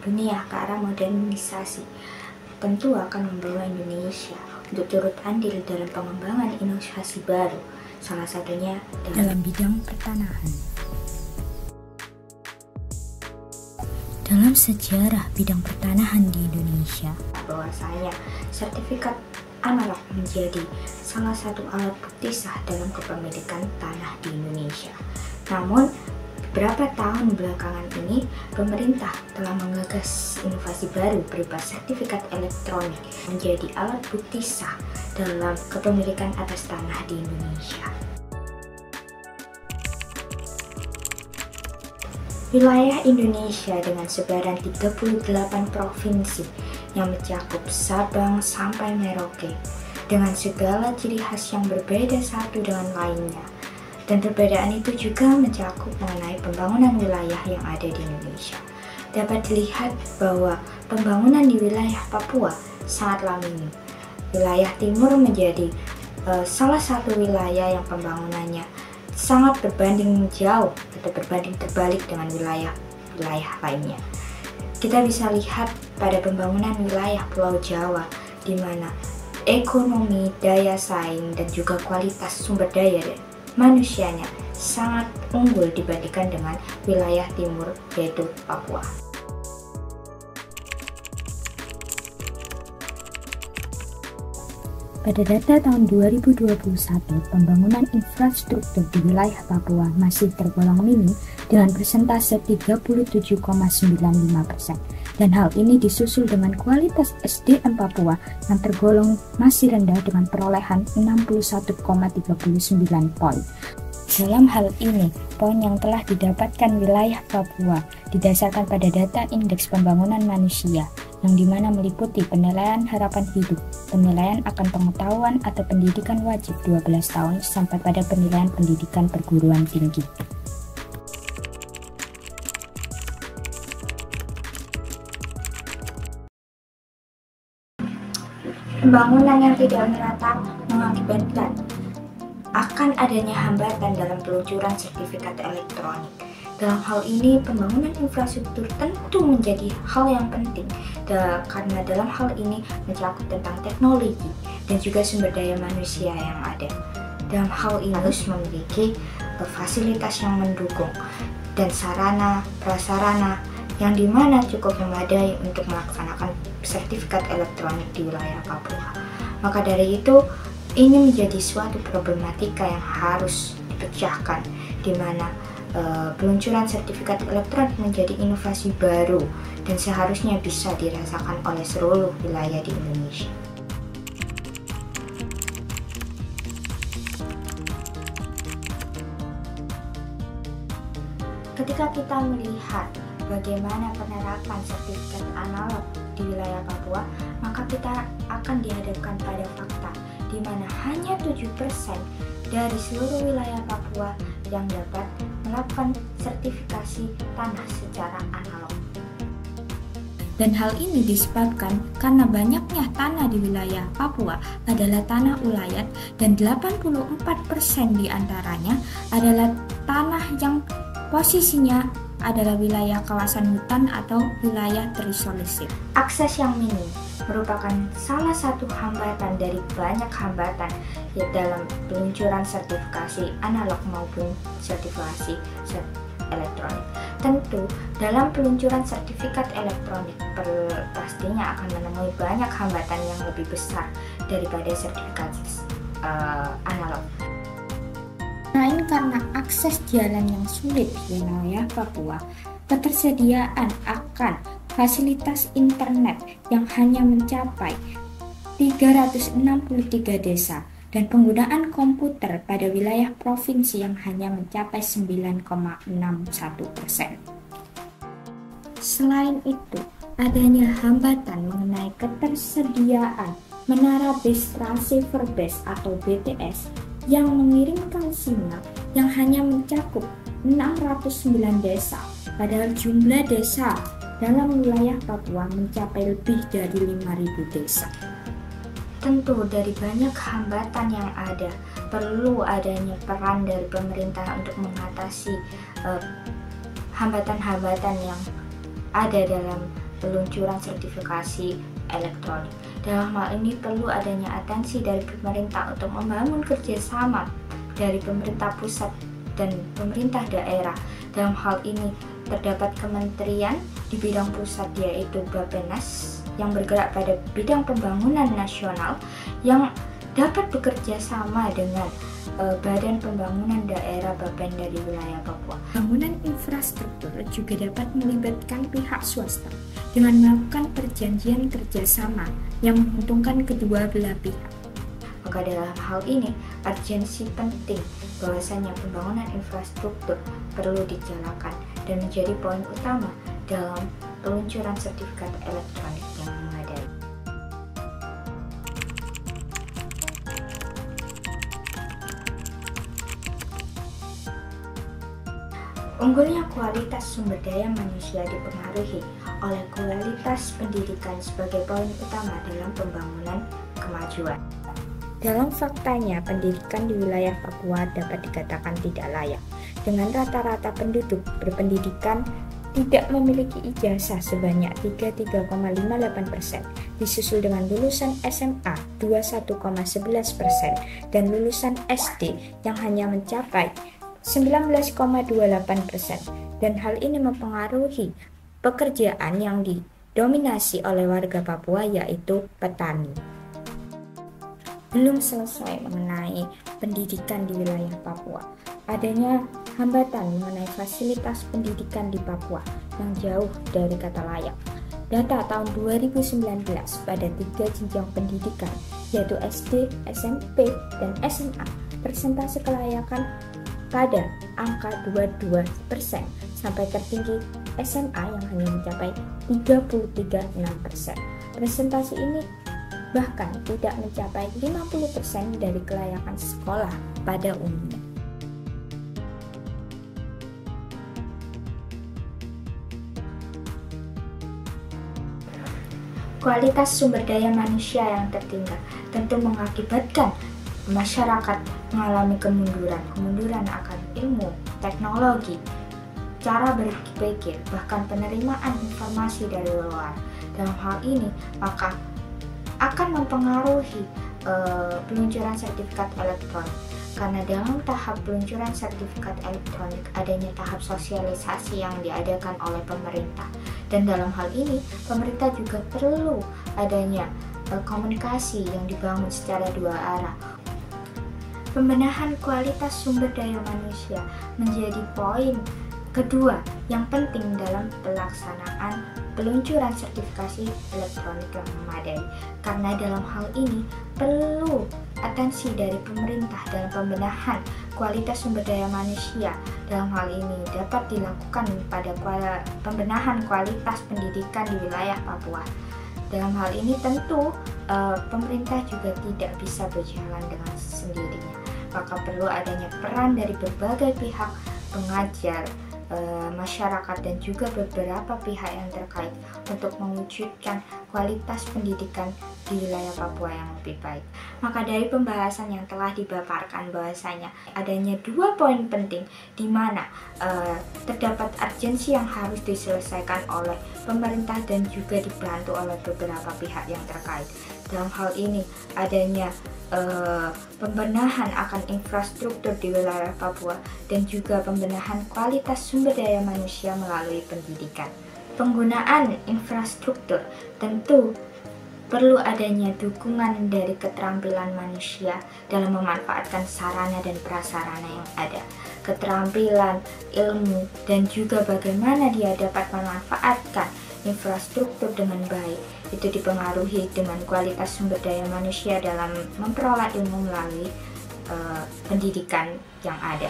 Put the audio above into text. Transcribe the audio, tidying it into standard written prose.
dunia ke arah modernisasi tentu akan membawa Indonesia untuk turut andil dalam pengembangan inovasi baru, salah satunya dalam bidang pertanahan. Dalam sejarah bidang pertanahan di Indonesia, bahwasanya sertifikat analog menjadi salah satu alat bukti sah dalam kepemilikan tanah di Indonesia. Namun, beberapa tahun belakangan ini, pemerintah telah menggagas inovasi baru berupa sertifikat elektronik menjadi alat bukti sah dalam kepemilikan atas tanah di Indonesia. Wilayah Indonesia dengan sebaran 38 provinsi yang mencakup Sabang sampai Merauke dengan segala ciri khas yang berbeda satu dengan lainnya. Dan perbedaan itu juga mencakup mengenai pembangunan wilayah yang ada di Indonesia. Dapat dilihat bahwa pembangunan di wilayah Papua sangatlah minim. Wilayah timur menjadi salah satu wilayah yang pembangunannya sangat berbanding jauh atau berbanding terbalik dengan wilayah lainnya. Kita bisa lihat pada pembangunan wilayah Pulau Jawa, di mana ekonomi, daya saing, dan juga kualitas sumber daya manusianya sangat unggul dibandingkan dengan wilayah timur, yaitu Papua. Pada data tahun 2021, pembangunan infrastruktur di wilayah Papua masih tergolong minim dengan persentase 37,95%. Dan hal ini disusul dengan kualitas SDM Papua yang tergolong masih rendah dengan perolehan 61,39 poin. Dalam hal ini, poin yang telah didapatkan wilayah Papua didasarkan pada data Indeks Pembangunan Manusia, yang dimana meliputi penilaian harapan hidup, penilaian akan pengetahuan atau pendidikan wajib 12 tahun, sampai pada penilaian pendidikan perguruan tinggi. Pembangunan yang tidak merata mengakibatkan akan adanya hambatan dalam peluncuran sertifikat elektronik. Dalam hal ini, pembangunan infrastruktur tentu menjadi hal yang penting karena dalam hal ini mencakup tentang teknologi dan juga sumber daya manusia yang ada. Dalam hal ini harus memiliki fasilitas yang mendukung dan sarana prasarana yang dimana cukup memadai untuk melaksanakan sertifikat elektronik di wilayah Papua. Maka dari itu, ini menjadi suatu problematika yang harus dipecahkan, di mana peluncuran sertifikat elektronik menjadi inovasi baru dan seharusnya bisa dirasakan oleh seluruh wilayah di Indonesia. Ketika kita melihat bagaimana penerapan sertifikat analog di wilayah Papua, maka kita akan dihadapkan pada fakta di mana hanya 7% dari seluruh wilayah Papua yang dapat melakukan sertifikasi tanah secara analog. Dan hal ini disebabkan karena banyaknya tanah di wilayah Papua adalah tanah ulayat dan 84% diantaranya adalah tanah yang posisinya adalah wilayah kawasan hutan atau wilayah terisolir. Akses yang minim merupakan salah satu hambatan dari banyak hambatan dalam peluncuran sertifikasi analog maupun sertifikasi elektronik. Tentu, dalam peluncuran sertifikat elektronik pastinya akan menemui banyak hambatan yang lebih besar daripada sertifikasi analog. Selain karena akses jalan yang sulit di wilayah Papua, ketersediaan akan fasilitas internet yang hanya mencapai 363 desa dan penggunaan komputer pada wilayah provinsi yang hanya mencapai 9,61%. Selain itu, adanya hambatan mengenai ketersediaan menara base transceiver base atau BTS yang mengirimkan sinyal yang hanya mencakup 609 desa, padahal jumlah desa dalam wilayah Papua mencapai lebih dari 5.000 desa. Tentu dari banyak hambatan yang ada, perlu adanya peran dari pemerintah untuk mengatasi hambatan-hambatan yang ada dalam peluncuran sertifikasi elektronik. Dalam hal ini perlu adanya atensi dari pemerintah untuk membangun kerjasama dari pemerintah pusat dan pemerintah daerah. Dalam hal ini terdapat kementerian di bidang pusat yaitu Bappenas yang bergerak pada bidang pembangunan nasional yang dapat bekerja sama dengan Badan Pembangunan Daerah Bapenda di wilayah Papua. Pembangunan infrastruktur juga dapat melibatkan pihak swasta dengan melakukan perjanjian kerjasama yang menguntungkan kedua belah pihak. Maka dalam hal ini, urgensi penting bahwasanya pembangunan infrastruktur perlu dijalankan dan menjadi poin utama dalam peluncuran sertifikat elektronik yang memadai. Unggulnya kualitas sumber daya manusia dipengaruhi oleh kualitas pendidikan sebagai poin utama dalam pembangunan kemajuan. Dalam faktanya, pendidikan di wilayah Papua dapat dikatakan tidak layak, dengan rata-rata penduduk berpendidikan tidak memiliki ijazah sebanyak 33,58%, disusul dengan lulusan SMA 21,11% dan lulusan SD yang hanya mencapai 19,28%, dan hal ini mempengaruhi pekerjaan yang didominasi oleh warga Papua yaitu petani. Belum selesai mengenai pendidikan di wilayah Papua, adanya hambatan mengenai fasilitas pendidikan di Papua yang jauh dari kata layak. Data tahun 2019 pada 3 jenjang pendidikan yaitu SD, SMP, dan SMA, persentase kelayakan pada angka 22% sampai tertinggi SMA yang hanya mencapai 33,6%. Presentasi ini bahkan tidak mencapai 50% dari kelayakan sekolah pada umumnya. Kualitas sumber daya manusia yang tertinggal tentu mengakibatkan masyarakat mengalami kemunduran akan ilmu, teknologi, cara berpikir, bahkan penerimaan informasi dari luar. Dalam hal ini, maka akan mempengaruhi peluncuran sertifikat elektronik. Karena dalam tahap peluncuran sertifikat elektronik adanya tahap sosialisasi yang diadakan oleh pemerintah. Dan dalam hal ini, pemerintah juga perlu adanya komunikasi yang dibangun secara dua arah. Pembenahan kualitas sumber daya manusia menjadi poin kedua yang penting dalam pelaksanaan peluncuran sertifikasi elektronik yang memadai. Karena dalam hal ini perlu atensi dari pemerintah dalam pembenahan kualitas sumber daya manusia. Dalam hal ini dapat dilakukan pada pembenahan kualitas pendidikan di wilayah Papua. Dalam hal ini tentu pemerintah juga tidak bisa berjalan dengan sendirinya. Maka perlu adanya peran dari berbagai pihak, pengajar, masyarakat, dan juga beberapa pihak yang terkait untuk mewujudkan kualitas pendidikan di wilayah Papua yang lebih baik. Maka dari pembahasan yang telah dipaparkan bahwasanya adanya dua poin penting di mana terdapat urgensi yang harus diselesaikan oleh pemerintah dan juga dibantu oleh beberapa pihak yang terkait. Dalam hal ini adanya pembenahan akan infrastruktur di wilayah Papua dan juga pembenahan kualitas sumber daya manusia melalui pendidikan. Penggunaan infrastruktur tentu perlu adanya dukungan dari keterampilan manusia dalam memanfaatkan sarana dan prasarana yang ada. Keterampilan, ilmu, dan juga bagaimana dia dapat memanfaatkan infrastruktur dengan baik itu dipengaruhi dengan kualitas sumber daya manusia dalam memperoleh ilmu melalui pendidikan yang ada.